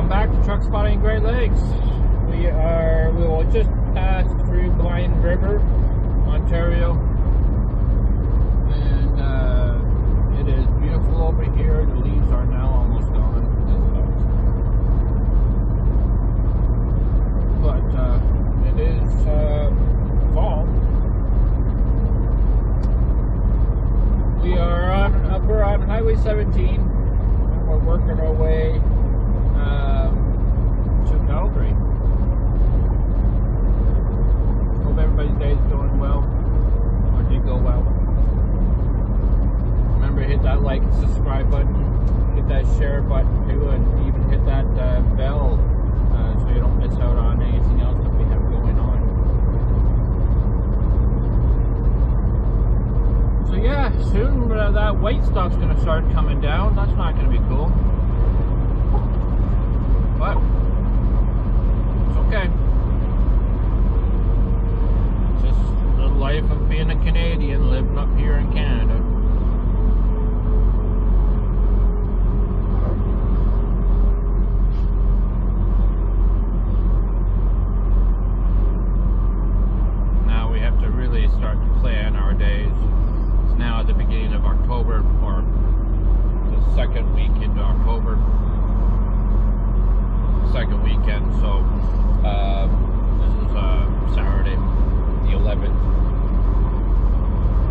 Welcome back to Truck Spotting Great Lakes. We will just pass through Blind River, Ontario, and it is beautiful over here. The leaves are now almost gone, but it is fall. We're on Highway 17, and we're working our way to Calgary. Hope everybody's day is going well, or did go well. Remember, hit that like and subscribe button, hit that share button too, and even hit that bell so you don't miss out on anything else that we have going on. So yeah, soon that white stuff's going to start coming down. That's not going to be cool. But it's okay. It's just the life of being a Canadian, living up here in Canada. Now we have to really start to plan our days. It's now at the beginning of October, or the second week into October. Second weekend, so this is Saturday, the 11th,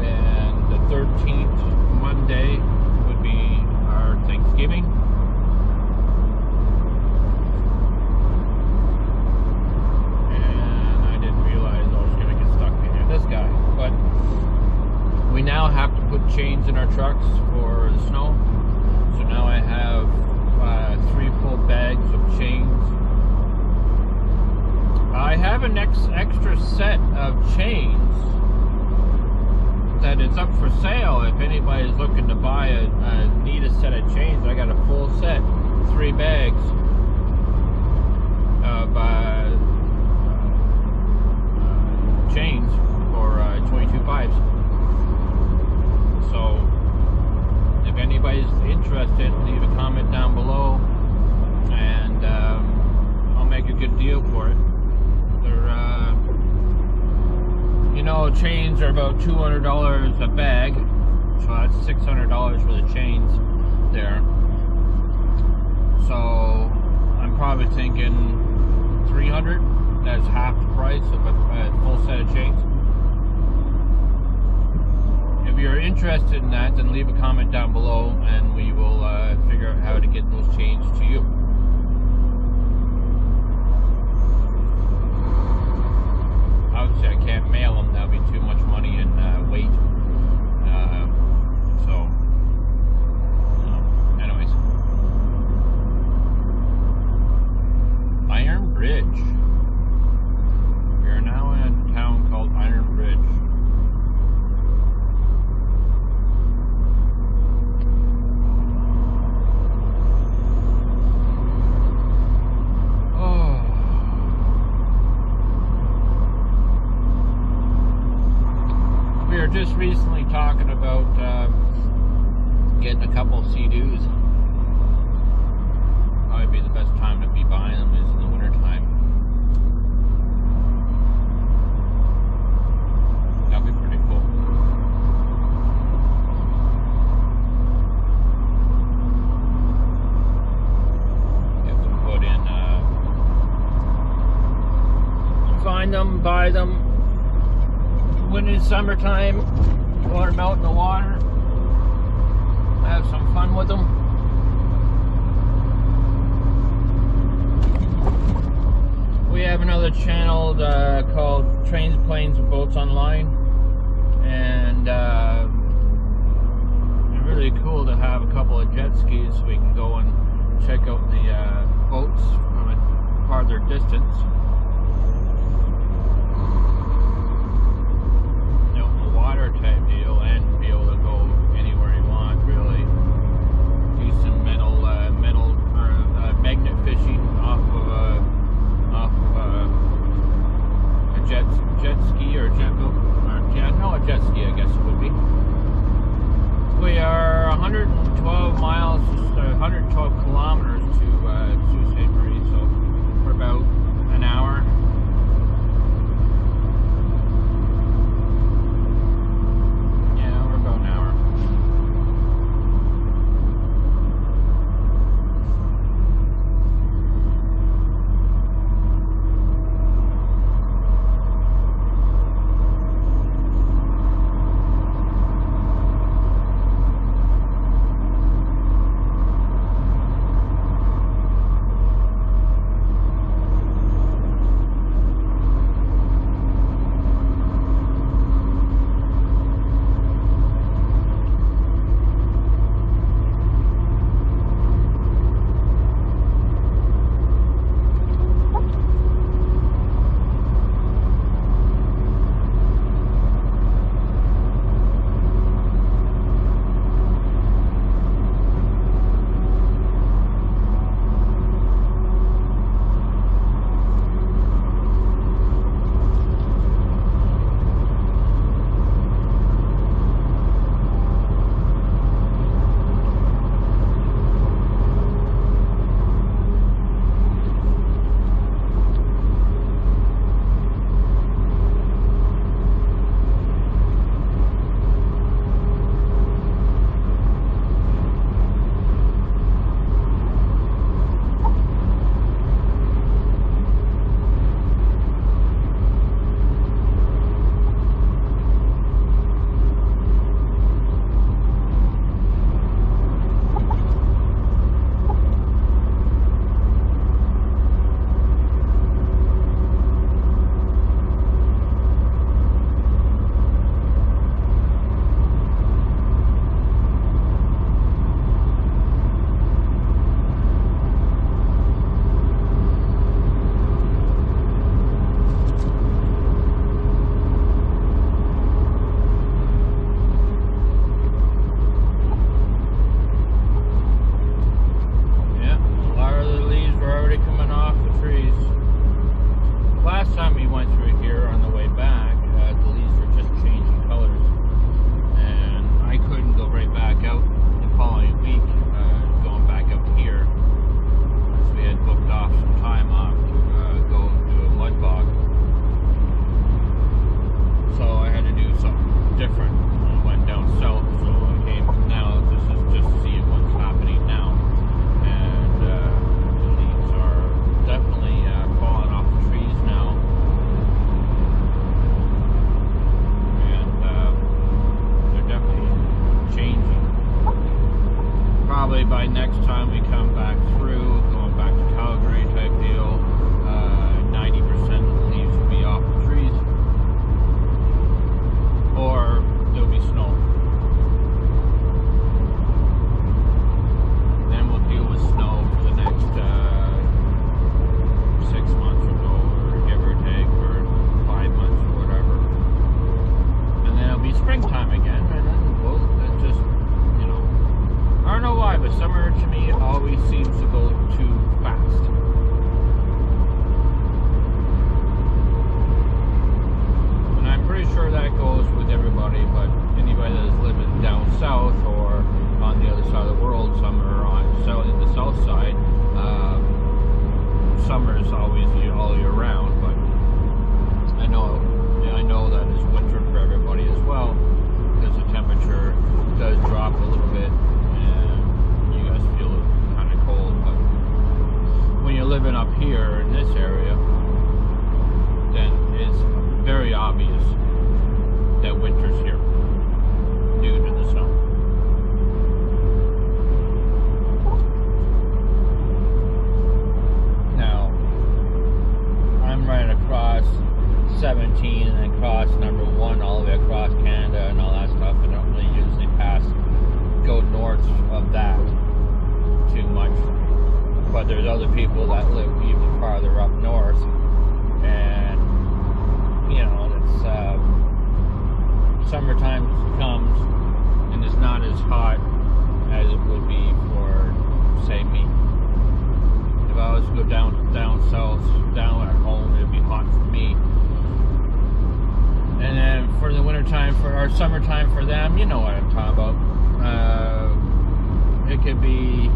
and the 13th, Monday, would be our Thanksgiving. And I didn't realize I was going to get stuck behind this guy, but we now have to put chains in our trucks for the snow, so now I have 3 full bags of chains. I have an extra set of chains that is up for sale. If anybody's looking to buy need a set of chains, I got a full set, 3 bags of chains for 22.5s. So if anybody's interested, leave a comment down below, and I'll make a good deal for it. They're, you know, chains are about $200 a bag, so that's $600 for the chains there. So I'm probably thinking $300. That's half the price of a full set of chains. If you're interested in that, then leave a comment down below, and we will figure out how to get those chains to you. Obviously, I can't mail them. That would be too much money and weight. Anyways. Iron Bridge. We are now in a town called Iron Bridge. Just recently talking about getting a couple of Sea-Doos. Probably be the best time to be buying them is in the winter time. That'll be pretty cool. You have to put in, find them, buy them. When it's summertime, you want them out in the water, have some fun with them. We have another channel called Trains, Planes, and Boats Online, and it's really cool to have a couple of jet skis so we can go and check out the boats from a farther distance. Water type deal, and be able to go anywhere you want, really. Do some magnet fishing off of a jet ski or jet boat, or no, a jet ski, I guess it would be. We are 112 miles, 112 kilometers to Sault Ste. Marie. summer is always all year round, but I know that it's winter for everybody as well, because the temperature does drop a little bit and you guys feel it kind of cold. But when you're living up here in this area, then it's very obvious that winter's here due to the snow. Now, I'm right across 17 and then cross number 1 all the way across Canada and all that stuff. I don't really usually go north of that too much. But there's other people that live even farther up north, and you know, it's summertime comes and it's not as hot as it would be for, say, me. If I was to go down south, down at home, it'd be hot for me. And then for the wintertime, for our summertime for them, you know what I'm talking about. It could be,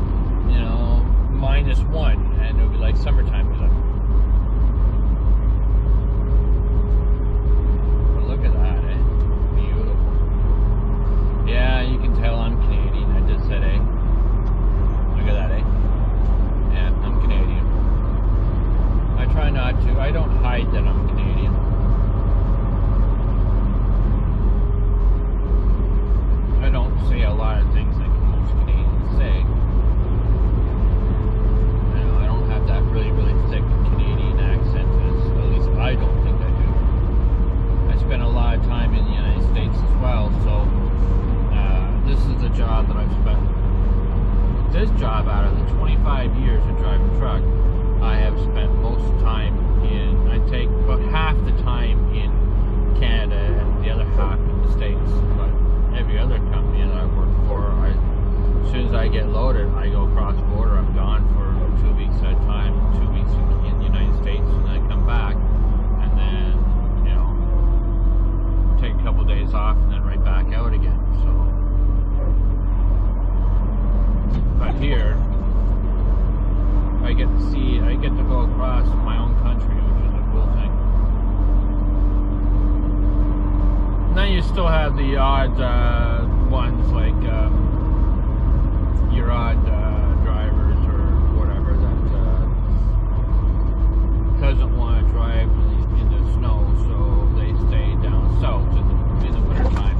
you know, -1, and it would be like summertime to them. But look at that, eh? Beautiful. Yeah, you can tell I'm Canadian. I just said, eh? Look at that, eh? Yeah, I'm Canadian. I try not to. I don't hide that I'm Canadian. I don't say a lot of things like most Canadians say. You know, I don't have that really, really thick Canadian accent, at least I don't think I do. I spent a lot of time in the United States as well, so this is the job that I've spent. This job, out of the 25 years of driving truck, I have spent most time I take about half the time in Canada and the other half in the States. But every other company that I work for, as soon as I get loaded, I go across border. I'm gone for 2 weeks at a time, 2 weeks in the United States, and then I come back, and then, you know, take a couple days off, and then right back out again. So, but here, I get to go across my own country, which is a cool thing. And then you still have the odd ones, like your odd drivers or whatever that doesn't want to drive in the snow, so they stay down south in the wintertime.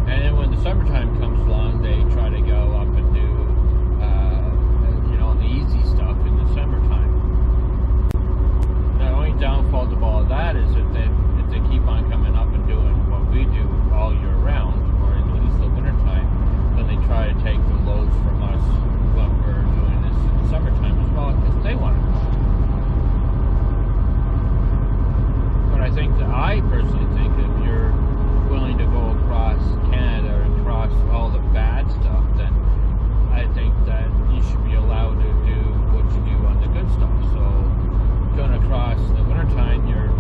And then when the summertime comes along, they try to go up and do the easy stuff in the summertime. The only downfall of all of that is if they keep on coming up and doing what we do all year round, or at least the wintertime, then they try to take the loads from us when we're doing this in the summertime as well, because they want it. But I personally think if you're willing to go across Canada and cross all the bad stuff, then I think that you should be allowed to do what you do on the good stuff. So going across the wintertime, you're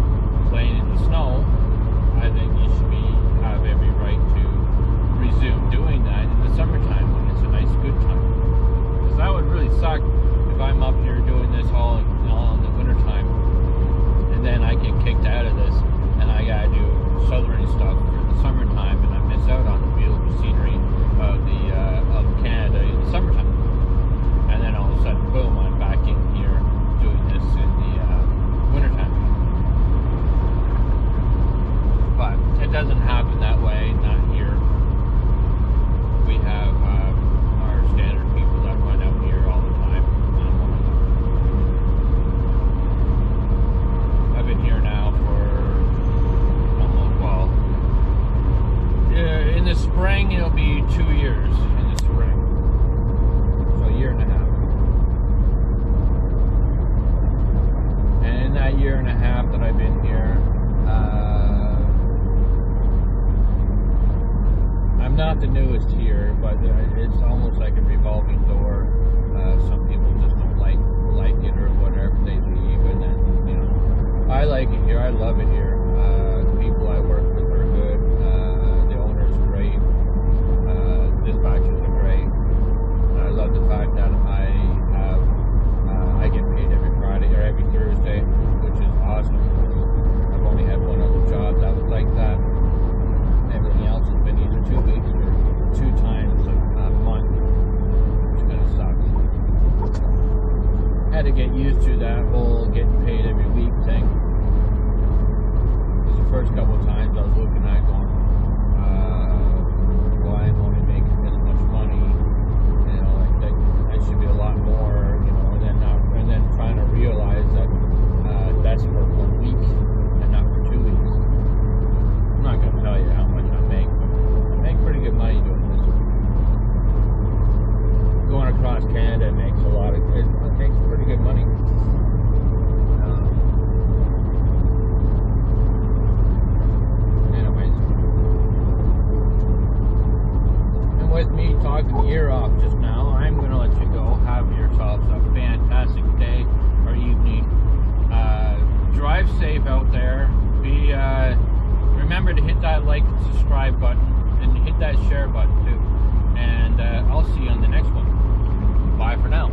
playing in the snow, I think you should have every right to resume doing that in the summertime when it's a nice good time. Because that would really suck if I'm up here doing this all in the wintertime, and then I get kicked out of this and I gotta do southern stuff for the summertime, and I miss out on the beautiful scenery of Canada in the summertime. And then all of a sudden, boom, I'm back in here doing this in the wintertime. But it doesn't happen that way, not here. We have our standard people that run out here all the time, and I'm one of them. I've been here now for in the spring it'll be 2 years in the spring, so a year and a half. And in that year and a half that I've been here, I'm not the newest here, but it's almost like a revolving door. Some people just don't like it or whatever, they leave, and then, you know, I like it here. I love it here. The people I work with are good. The owner's great. Dispatchers are great. I love the fact that I get paid had to get used to that whole getting paid every week thing. Because the first couple of times I was looking at it going, why I'm only making this much money, you know, like that should be a lot more, you know, and then trying to realize that that's for 1 week and not for 2 weeks. I'm not going to tell you how much I make, but I make pretty good money doing this. Going across Canada makes pretty good money. Anyways, and with me talking the ear off just now, I'm going to let you go. Have yourselves a fantastic day or evening. Drive safe out there. Remember to hit that like and subscribe button, and hit that share button too. And I'll see you on the next one. Bye for now.